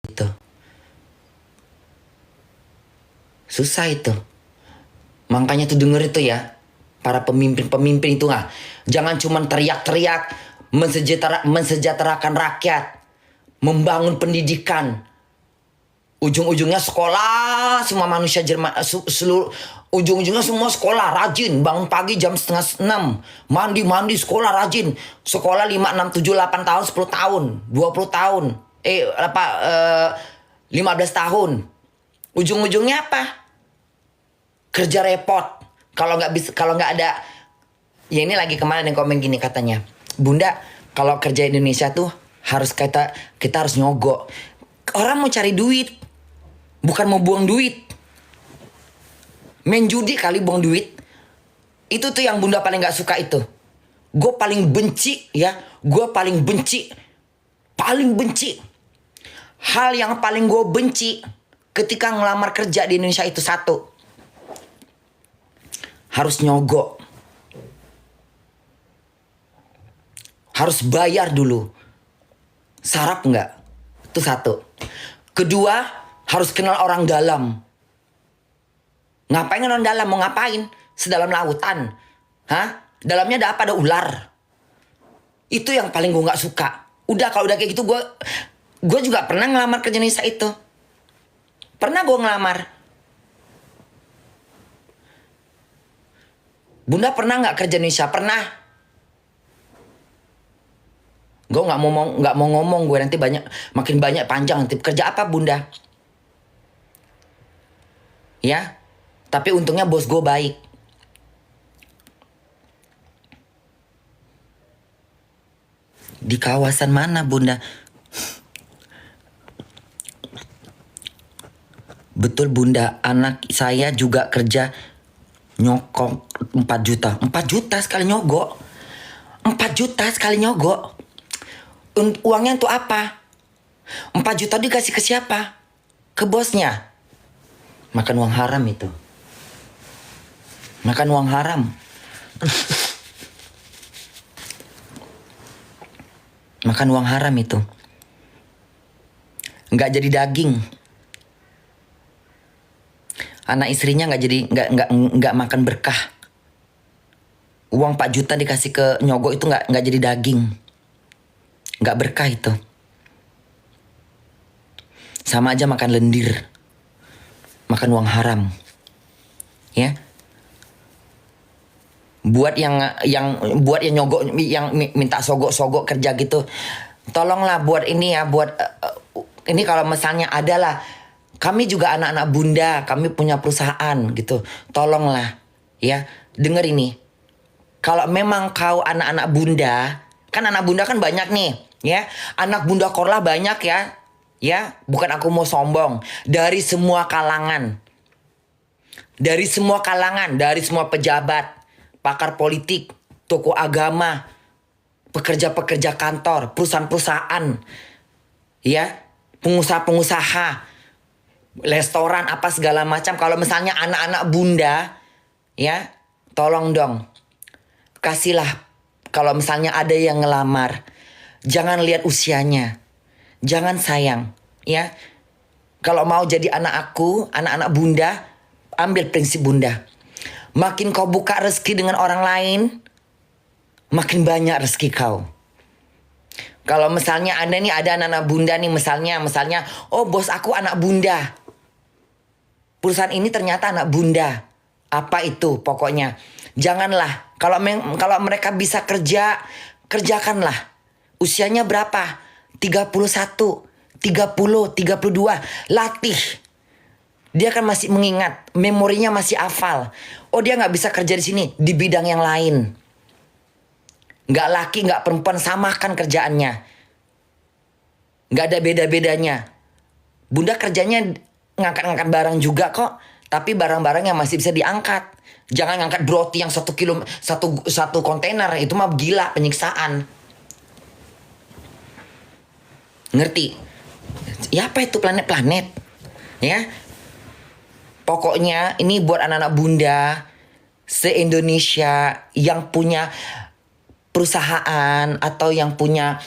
itu. Susah itu. Makanya tuh denger itu ya. Para pemimpin-pemimpin itu jangan cuman teriak-teriak mensejahterakan rakyat, membangun pendidikan. Ujung-ujungnya sekolah, semua manusia Jerman, seluruh ujung-ujungnya semua sekolah rajin, bangun pagi jam 5:30, mandi sekolah rajin, sekolah 5, 6, 7, 8 tahun, 10 tahun, 20 tahun, 15 tahun. Ujung-ujungnya apa? Kerja repot. Kalau nggak ada, ya ini lagi kemarin yang komen gini katanya, Bunda, kalau kerja Indonesia tuh harus kita harus nyogok. Orang mau cari duit, bukan mau buang duit. Main judi kali buang duit. Itu tuh yang Bunda paling gak suka itu. Gue paling benci ya. Gue paling benci. Paling benci. Hal yang paling gue benci ketika ngelamar kerja di Indonesia itu satu. Harus nyogok. Harus bayar dulu. Sarap nggak? Itu satu. Kedua, harus kenal orang dalam. Ngapain orang dalam? Mau ngapain? Sedalam lautan. Hah? Dalamnya ada apa? Ada ular. Itu yang paling gue nggak suka. Udah, kalau udah kayak gitu gue juga pernah ngelamar kerja Indonesia itu. Pernah gue ngelamar. Bunda pernah nggak kerja Indonesia? Pernah. Gue nggak mau ngomong, gue nanti makin banyak panjang nanti. Kerja apa Bunda? Ya, tapi untungnya bos gue baik. Di kawasan mana Bunda? Betul Bunda, anak saya juga kerja nyokok 4 juta. 4 juta sekali nyogok. 4 juta sekali nyogok. Uangnya untuk apa? 4 juta dikasih ke siapa? Ke bosnya. Makan uang haram itu. Makan uang haram. Makan uang haram itu. Nggak jadi daging. Anak istrinya nggak makan berkah. Uang 4 juta dikasih ke nyogok itu nggak jadi daging. Nggak berkah itu. Sama aja makan lendir. Makan uang haram. Ya. Buat yang nyogok, yang minta sogok kerja gitu. Tolonglah buat ini ya, ini kalau misalnya adalah kami juga anak-anak Bunda, kami punya perusahaan gitu. Tolonglah ya, denger ini. Kalau memang kau anak-anak Bunda, kan anak Bunda kan banyak nih, ya. Anak Bunda Korla banyak ya. Ya, bukan aku mau sombong. Dari semua kalangan. Dari semua kalangan, dari semua pejabat, pakar politik, tokoh agama, pekerja-pekerja kantor, perusahaan-perusahaan, ya, pengusaha-pengusaha, restoran apa segala macam. Kalau misalnya anak-anak Bunda, ya, tolong dong kasihlah. Kalau misalnya ada yang ngelamar, jangan lihat usianya, jangan sayang, ya. Kalau mau jadi anak aku, anak-anak Bunda, ambil prinsip Bunda. Makin kau buka rezeki dengan orang lain, makin banyak rezeki kau. Kalau misalnya ada anak-anak Bunda nih, misalnya, oh bos aku anak Bunda. Perusahaan ini ternyata anak Bunda. Apa itu pokoknya. Janganlah. Kalau mereka bisa kerja, kerjakanlah. Usianya berapa? 31, 30, 32. Latih. Dia kan masih mengingat. Memorinya masih hafal. Oh dia gak bisa kerja di sini. Di bidang yang lain. Gak laki, gak perempuan. Samakan kerjaannya. Gak ada beda-bedanya. Bunda kerjanya ngangkat-ngangkat barang juga kok. Tapi barang-barang yang masih bisa diangkat. Jangan ngangkat roti yang 1 kilo, satu kontainer. Itu mah gila, penyiksaan. Ngerti? Ya apa itu planet-planet? Ya. Pokoknya ini buat anak-anak Bunda se-Indonesia yang punya perusahaan atau yang punya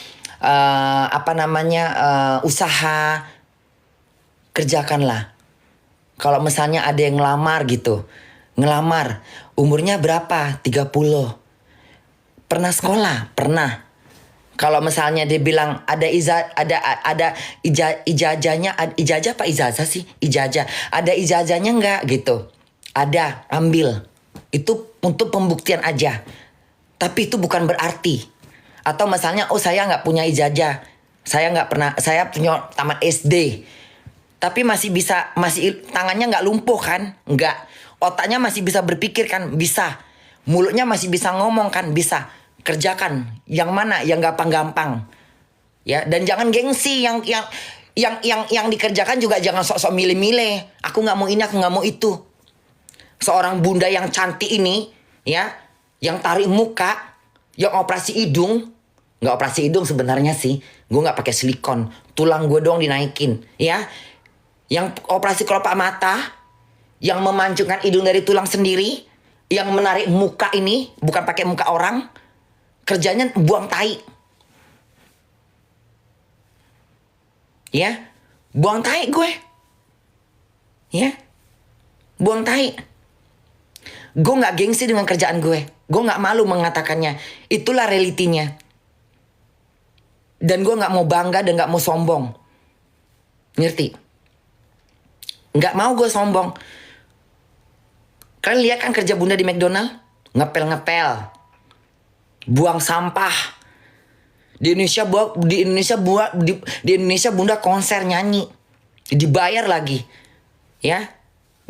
usaha. kerjakanlah. Kalau misalnya ada yang ngelamar gitu. Ngelamar. Umurnya berapa? 30. Pernah sekolah? Pernah. Kalau misalnya dia bilang ada ijazahnya, ijazah apa ijazah sih? Ijazah. Ada ijazahnya enggak gitu. Ada, ambil. Itu untuk pembuktian aja. Tapi itu bukan berarti. Atau misalnya, oh saya nggak punya ijazah. Saya nggak pernah, saya punya tamat SD. Tapi masih bisa, masih tangannya nggak lumpuh kan? Nggak. Otaknya masih bisa berpikir kan? Bisa. Mulutnya masih bisa ngomong kan? Bisa. Kerjakan. Yang mana? Yang gampang-gampang. Ya, dan jangan gengsi yang dikerjakan juga jangan sok-sok milih-milih. Aku nggak mau ini, aku nggak mau itu. Seorang bunda yang cantik ini, ya, yang tarik muka, yang operasi hidung, nggak operasi hidung sebenarnya sih, gue nggak pakai silikon, tulang gue doang dinaikin, ya, yang operasi kelopak mata, yang memancungkan hidung dari tulang sendiri, yang menarik muka ini, bukan pakai muka orang, kerjanya buang tai, ya, buang tai gue, ya, buang tai. Gue gak gengsi dengan kerjaan gue. Gue gak malu mengatakannya. Itulah realitinya. Dan gue gak mau bangga dan gak mau sombong. Ngerti? Gak mau gue sombong. Kalian lihat kan kerja bunda di McDonald? Ngepel-ngepel. Buang sampah. Di Indonesia bunda konser nyanyi. Dibayar lagi. Ya.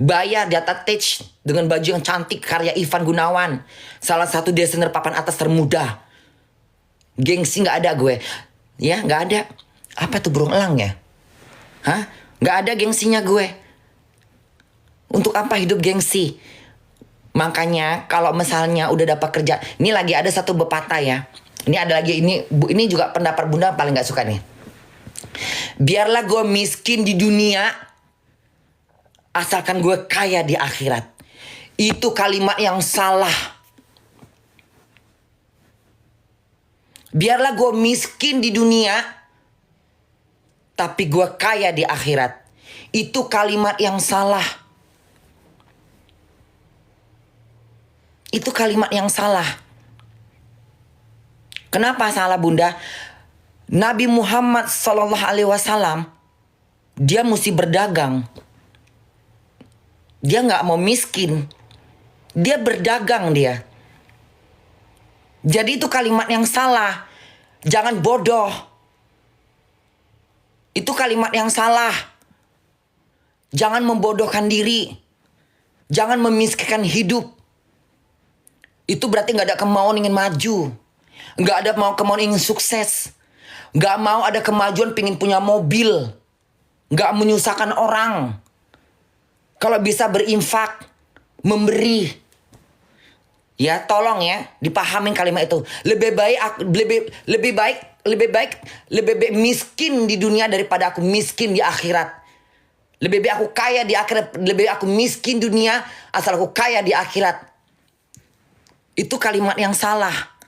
Bayar di atas stage dengan baju yang cantik karya Ivan Gunawan. Salah satu desainer papan atas termuda. Gengsi gak ada gue. Ya gak ada. Apa tuh burung elang ya? Hah? Gak ada gengsinya gue. Untuk apa hidup gengsi? Makanya kalau misalnya udah dapat kerja. Ini lagi ada satu pepatah ya. Ini ada lagi, ini juga pendapat bunda paling gak suka nih. Biarlah gue miskin di dunia, asalkan gue kaya di akhirat. Itu kalimat yang salah. Biarlah gue miskin di dunia, tapi gue kaya di akhirat. Itu kalimat yang salah. Itu kalimat yang salah. Kenapa salah bunda? Nabi Muhammad SAW, dia mesti berdagang. Dia gak mau miskin. Dia berdagang dia. Jadi itu kalimat yang salah. Jangan bodoh. Itu kalimat yang salah. Jangan membodohkan diri. Jangan memiskinkan hidup. Itu berarti gak ada kemauan ingin maju. Gak ada kemauan ingin sukses. Gak mau ada kemajuan pengen punya mobil. Gak menyusahkan orang. Kalau bisa berinfak, memberi. Ya, tolong ya, dipahamin kalimat itu. Lebih baik miskin di dunia daripada aku miskin di akhirat. Lebih baik aku kaya di akhirat, lebih baik aku miskin dunia asal aku kaya di akhirat. Itu kalimat yang salah.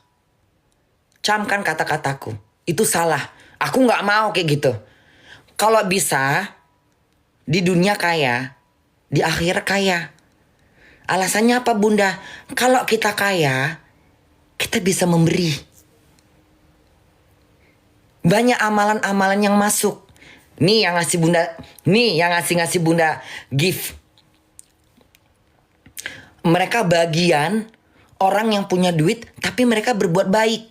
Camkan kata-kataku. Itu salah. Aku nggak mau kayak gitu. Kalau bisa di dunia kaya, di akhirat kaya. Alasannya apa bunda? Kalau kita kaya, kita bisa memberi. Banyak amalan-amalan yang masuk. Nih yang ngasih bunda, nih yang ngasih bunda gift. Mereka bagian orang yang punya duit, tapi mereka berbuat baik.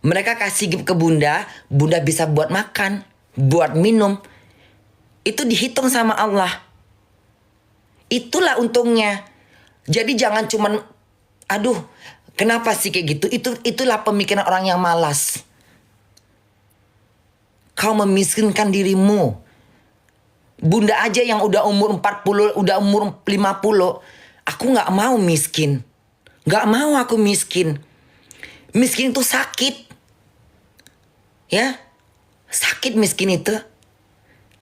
Mereka kasih gift ke bunda, bunda bisa buat makan, buat minum. Itu dihitung sama Allah. Itulah untungnya. Jadi jangan cuman, aduh, kenapa sih kayak gitu? Itulah pemikiran orang yang malas. Kau memiskinkan dirimu. Bunda aja yang udah umur 40, udah umur 50, aku gak mau miskin. Gak mau aku miskin. Miskin itu sakit. Ya, sakit miskin itu.